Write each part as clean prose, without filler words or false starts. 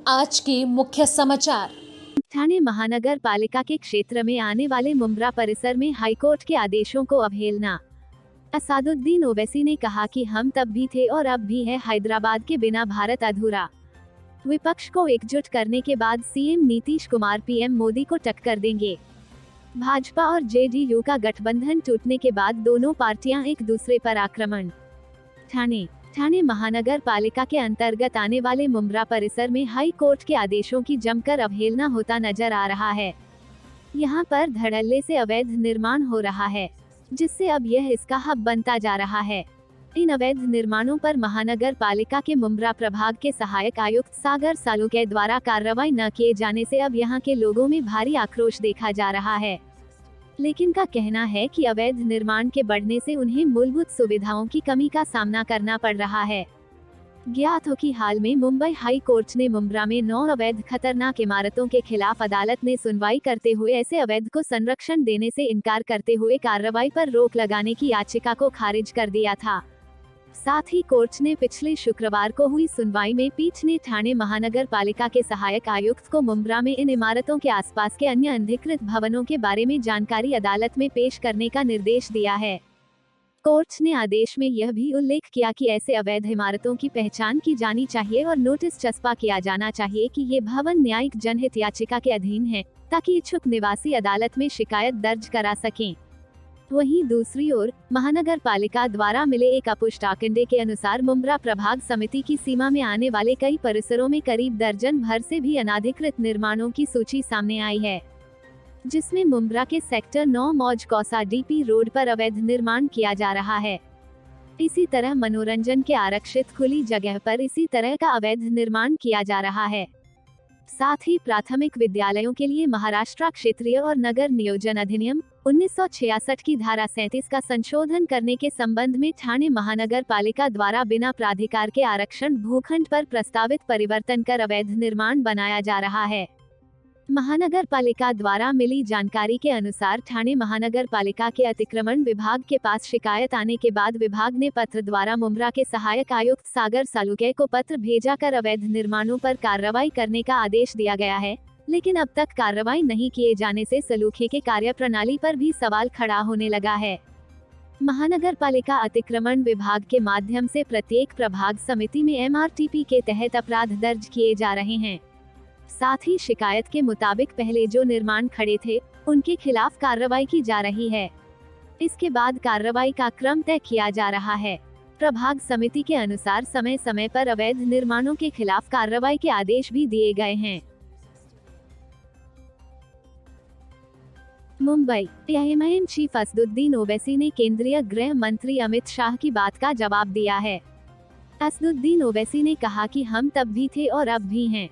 आज के मुख्य समाचार। ठाणे महानगर पालिका के क्षेत्र में आने वाले मुंब्रा परिसर में हाईकोर्ट के आदेशों को अवहेलना। असादुद्दीन ओवैसी ने कहा कि हम तब भी थे और अब भी है, हैदराबाद के बिना भारत अधूरा। विपक्ष को एकजुट करने के बाद सीएम नीतीश कुमार पीएम मोदी को टक्कर देंगे। भाजपा और जेडीयू का गठबंधन टूटने के बाद दोनों पार्टियां एक दूसरे पर आक्रमण। ठाणे महानगर पालिका के अंतर्गत आने वाले मुंब्रा परिसर में हाई कोर्ट के आदेशों की जमकर अवहेलना होता नजर आ रहा है। यहां पर धड़ल्ले से अवैध निर्माण हो रहा है, जिससे अब यह इसका हब बनता जा रहा है। इन अवैध निर्माणों पर महानगर पालिका के मुंब्रा प्रभाग के सहायक आयुक्त सागर सालुके द्वारा कार्रवाई न किए जाने से अब यहां के लोगों में भारी आक्रोश देखा जा रहा है। लेकिन का कहना है कि अवैध निर्माण के बढ़ने से उन्हें मूलभूत सुविधाओं की कमी का सामना करना पड़ रहा है। ज्ञात हो कि हाल में मुंबई हाई कोर्ट ने मुंब्रा में 9 अवैध खतरनाक इमारतों के खिलाफ अदालत में सुनवाई करते हुए ऐसे अवैध को संरक्षण देने से इनकार करते हुए कार्रवाई पर रोक लगाने की याचिका को खारिज कर दिया था। साथ ही कोर्ट ने पिछले शुक्रवार को हुई सुनवाई में पीठ ने ठाणे महानगर पालिका के सहायक आयुक्त को मुंब्रा में इन इमारतों के आसपास के अन्य अनधिकृत भवनों के बारे में जानकारी अदालत में पेश करने का निर्देश दिया है। कोर्ट ने आदेश में यह भी उल्लेख किया कि ऐसे अवैध इमारतों की पहचान की जानी चाहिए और नोटिस चस्पा किया जाना चाहिए कि ये भवन न्यायिक जनहित याचिका के अधीन है, ताकि इच्छुक निवासी अदालत में शिकायत दर्ज करा सकें। वहीं दूसरी ओर महानगर पालिका द्वारा मिले एक अपुष्ट आंकड़े के अनुसार मुंब्रा प्रभाग समिति की सीमा में आने वाले कई परिसरों में करीब दर्जन भर से भी अनाधिकृत निर्माणों की सूची सामने आई है, जिसमें मुंब्रा के सेक्टर 9 मौज कौसा डीपी रोड पर अवैध निर्माण किया जा रहा है। इसी तरह मनोरंजन के आरक्षित खुली जगह पर इसी तरह का अवैध निर्माण किया जा रहा है। साथ ही प्राथमिक विद्यालयों के लिए महाराष्ट्र क्षेत्रीय और नगर नियोजन अधिनियम 1966 की धारा 37 का संशोधन करने के संबंध में ठाणे महानगर पालिका द्वारा बिना प्राधिकार के आरक्षण भूखंड पर प्रस्तावित परिवर्तन कर अवैध निर्माण बनाया जा रहा है। महानगर पालिका द्वारा मिली जानकारी के अनुसार ठाणे महानगर पालिका के अतिक्रमण विभाग के पास शिकायत आने के बाद विभाग ने पत्र द्वारा मुंब्रा के सहायक आयुक्त सागर सालुके को पत्र भेजा कर अवैध निर्माणों पर कार्रवाई करने का आदेश दिया गया है, लेकिन अब तक कार्रवाई नहीं किए जाने से सलूखे के कार्यप्रणाली पर भी सवाल खड़ा होने लगा है। महानगर पालिका अतिक्रमण विभाग के माध्यम से प्रत्येक प्रभाग समिति में MRTP के तहत अपराध दर्ज किए जा रहे हैं। साथ ही शिकायत के मुताबिक पहले जो निर्माण खड़े थे, उनके खिलाफ कार्रवाई की जा रही है। इसके बाद कार्रवाई का क्रम तय किया जा रहा है। प्रभाग समिति के अनुसार समय समय पर अवैध निर्माणों के खिलाफ कार्रवाई के आदेश भी दिए गए हैं। मुंबई एएमआईएम चीफ असदुद्दीन ओवैसी ने केंद्रीय गृह मंत्री अमित शाह की बात का जवाब दिया है। असदुद्दीन ओवैसी ने कहा कि हम तब भी थे और अब भी हैं।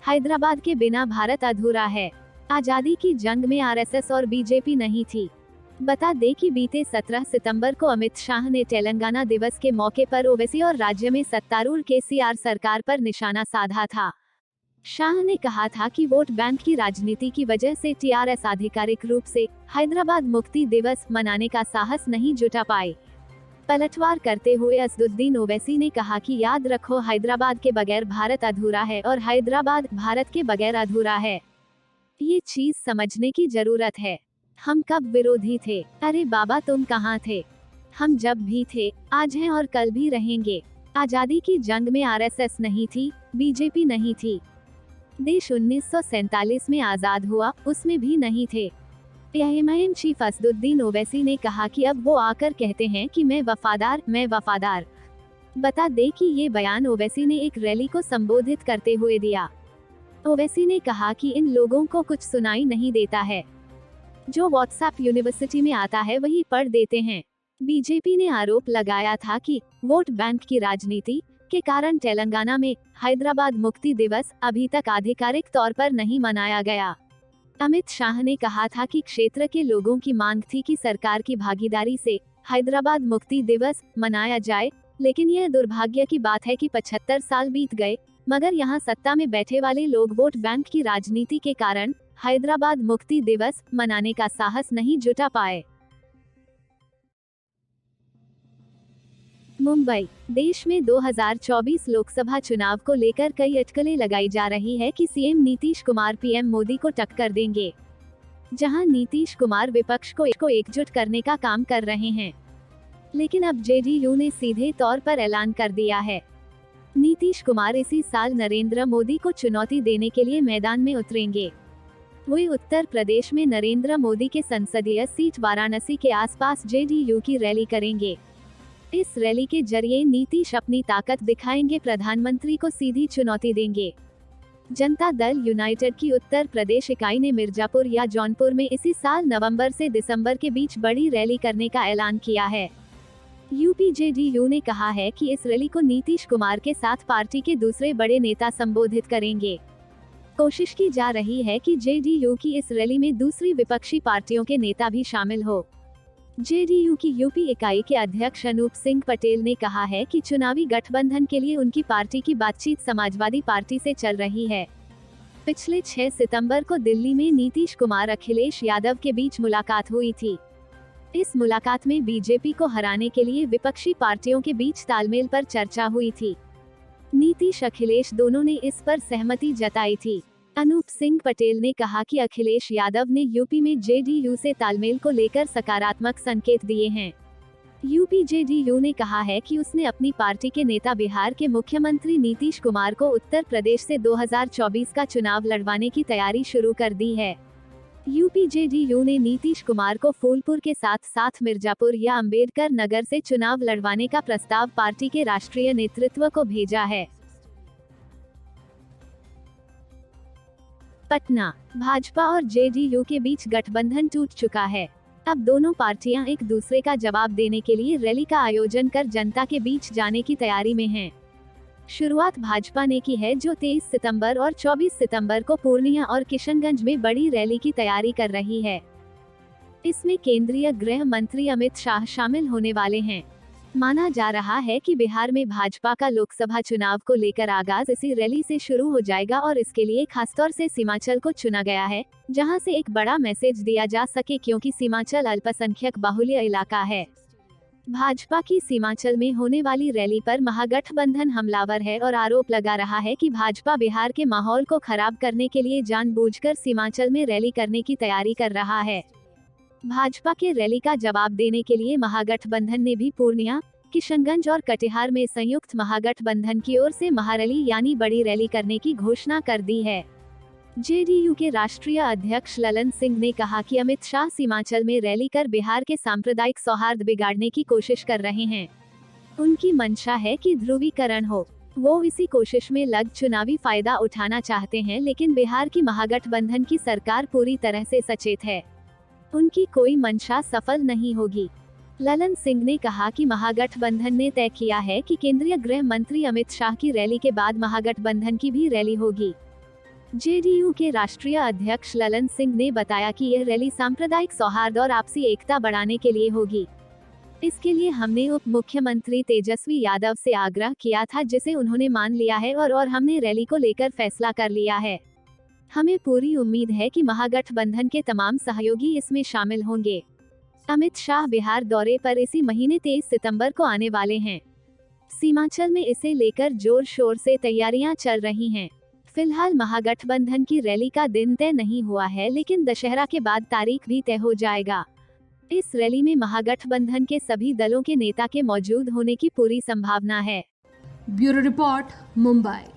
हैदराबाद के बिना भारत अधूरा है। आजादी की जंग में आरएसएस और बीजेपी नहीं थी। बता दें कि बीते 17 सितंबर को अमित शाह ने तेलंगाना दिवस के मौके पर ओवैसी और राज्य में सत्तारूढ़ केसीआर सरकार पर निशाना साधा था। शाह ने कहा था कि वोट बैंक की राजनीति की वजह से टीआरएस आधिकारिक रूप से हैदराबाद मुक्ति दिवस मनाने का साहस नहीं जुटा पाए। पलटवार करते हुए असदुद्दीन ओवैसी ने कहा कि याद रखो, हैदराबाद के बगैर भारत अधूरा है और हैदराबाद भारत के बगैर अधूरा है। ये चीज समझने की जरूरत है। हम कब विरोधी थे? अरे बाबा, तुम कहाँ थे? हम जब भी थे, आज हैं और कल भी रहेंगे। आजादी की जंग में आरएसएस नहीं थी, बीजेपी नहीं थी। देश 1947 में आजाद हुआ, उसमें भी नहीं थे। एएमआईएम चीफ असदुद्दीन ओवैसी ने कहा कि अब वो आकर कहते हैं कि मैं वफादार। बता दें कि ये बयान ओवैसी ने एक रैली को संबोधित करते हुए दिया। ओवैसी ने कहा कि इन लोगों को कुछ सुनाई नहीं देता है। जो व्हाट्सएप यूनिवर्सिटी में आता है वही पढ़ देते हैं। बीजेपी ने आरोप लगाया था कि वोट बैंक की राजनीति के कारण तेलंगाना में हैदराबाद मुक्ति दिवस अभी तक आधिकारिक तौर पर नहीं मनाया गया। अमित शाह ने कहा था कि क्षेत्र के लोगों की मांग थी कि सरकार की भागीदारी से हैदराबाद मुक्ति दिवस मनाया जाए, लेकिन यह दुर्भाग्य की बात है कि 75 साल बीत गए, मगर यहां सत्ता में बैठे वाले लोग वोट बैंक की राजनीति के कारण हैदराबाद मुक्ति दिवस मनाने का साहस नहीं जुटा पाए। मुंबई। देश में 2024 लोकसभा चुनाव को लेकर कई अटकलें लगाई जा रही है कि सीएम नीतीश कुमार पीएम मोदी को टक्कर देंगे, जहां नीतीश कुमार विपक्ष को एकजुट करने का काम कर रहे हैं। लेकिन अब जेडीयू ने सीधे तौर पर ऐलान कर दिया है। नीतीश कुमार इसी साल नरेंद्र मोदी को चुनौती देने के लिए मैदान में उतरेंगे। वे उत्तर प्रदेश में नरेंद्र मोदी के संसदीय सीट वाराणसी के आसपास जेडीयू की रैली करेंगे। इस रैली के जरिए नीतीश अपनी ताकत दिखाएंगे, प्रधानमंत्री को सीधी चुनौती देंगे। जनता दल यूनाइटेड की उत्तर प्रदेश इकाई ने मिर्जापुर या जौनपुर में इसी साल नवंबर से दिसंबर के बीच बड़ी रैली करने का ऐलान किया है। यूपी जेडीयू ने कहा है कि इस रैली को नीतीश कुमार के साथ पार्टी के दूसरे बड़े नेता संबोधित करेंगे। कोशिश की जा रही है कि जेडीयू की इस रैली में दूसरी विपक्षी पार्टियों के नेता भी शामिल हो। जेडीयू की यूपी इकाई के अध्यक्ष अनूप सिंह पटेल ने कहा है कि चुनावी गठबंधन के लिए उनकी पार्टी की बातचीत समाजवादी पार्टी से चल रही है। पिछले 6 सितंबर को दिल्ली में नीतीश कुमार अखिलेश यादव के बीच मुलाकात हुई थी। इस मुलाकात में बीजेपी को हराने के लिए विपक्षी पार्टियों के बीच तालमेल पर चर्चा हुई थी। नीतीश अखिलेश दोनों ने इस पर सहमति जताई थी। अनूप सिंह पटेल ने कहा कि अखिलेश यादव ने यूपी में जेडीयू से तालमेल को लेकर सकारात्मक संकेत दिए हैं। यूपी जेडीयू ने कहा है कि उसने अपनी पार्टी के नेता बिहार के मुख्यमंत्री नीतीश कुमार को उत्तर प्रदेश से 2024 का चुनाव लड़वाने की तैयारी शुरू कर दी है। यूपी जेडीयू ने नीतीश कुमार को फूलपुर के साथ साथ मिर्जापुर या अंबेडकर नगर से चुनाव लड़वाने का प्रस्ताव पार्टी के राष्ट्रीय नेतृत्व को भेजा है। पटना, भाजपा और जेडीयू के बीच गठबंधन टूट चुका है। अब दोनों पार्टियां एक दूसरे का जवाब देने के लिए रैली का आयोजन कर जनता के बीच जाने की तैयारी में हैं। शुरुआत भाजपा ने की है, जो 23 सितंबर और 24 सितंबर को पूर्णिया और किशनगंज में बड़ी रैली की तैयारी कर रही है। इसमें केंद्रीय गृह मंत्री अमित शाह शामिल होने वाले हैं। माना जा रहा है कि बिहार में भाजपा का लोकसभा चुनाव को लेकर आगाज इसी रैली से शुरू हो जाएगा और इसके लिए खासतौर से सीमांचल को चुना गया है, जहां से एक बड़ा मैसेज दिया जा सके, क्योंकि सीमांचल अल्पसंख्यक बाहुल्य इलाका है। भाजपा की सीमांचल में होने वाली रैली पर महागठबंधन हमलावर है और आरोप लगा रहा है कि भाजपा बिहार के माहौल को खराब करने के लिए जानबूझकर सीमांचल में रैली करने की तैयारी कर रहा है। भाजपा के रैली का जवाब देने के लिए महागठबंधन ने भी पूर्णिया, किशनगंज और कटिहार में संयुक्त महागठबंधन की ओर से महारैली यानी बड़ी रैली करने की घोषणा कर दी है। जेडीयू के राष्ट्रीय अध्यक्ष ललन सिंह ने कहा कि अमित शाह सीमांचल में रैली कर बिहार के सांप्रदायिक सौहार्द बिगाड़ने की कोशिश कर रहे हैं। उनकी मंशा है कि ध्रुवीकरण हो। वो इसी कोशिश में लग चुनावी फायदा उठाना चाहते हैं, लेकिन बिहार की महागठबंधन की सरकार पूरी तरह से सचेत है। उनकी कोई मंशा सफल नहीं होगी। ललन सिंह ने कहा कि महागठबंधन ने तय किया है कि केंद्रीय गृह मंत्री अमित शाह की रैली के बाद महागठबंधन की भी रैली होगी। जेडीयू के राष्ट्रीय अध्यक्ष ललन सिंह ने बताया कि यह रैली सांप्रदायिक सौहार्द और आपसी एकता बढ़ाने के लिए होगी। इसके लिए हमने उप मुख्यमंत्री तेजस्वी यादव से आग्रह किया था, जिसे उन्होंने मान लिया है और हमने रैली को लेकर फैसला कर लिया है। हमें पूरी उम्मीद है कि महागठबंधन के तमाम सहयोगी इसमें शामिल होंगे। अमित शाह बिहार दौरे पर इसी महीने 23 सितंबर को आने वाले हैं। सीमांचल में इसे लेकर जोर शोर से तैयारियां चल रही हैं। फिलहाल महागठबंधन की रैली का दिन तय नहीं हुआ है, लेकिन दशहरा के बाद तारीख भी तय हो जाएगा। इस रैली में महागठबंधन के सभी दलों के नेता के मौजूद होने की पूरी संभावना है। Bureau report, Mumbai.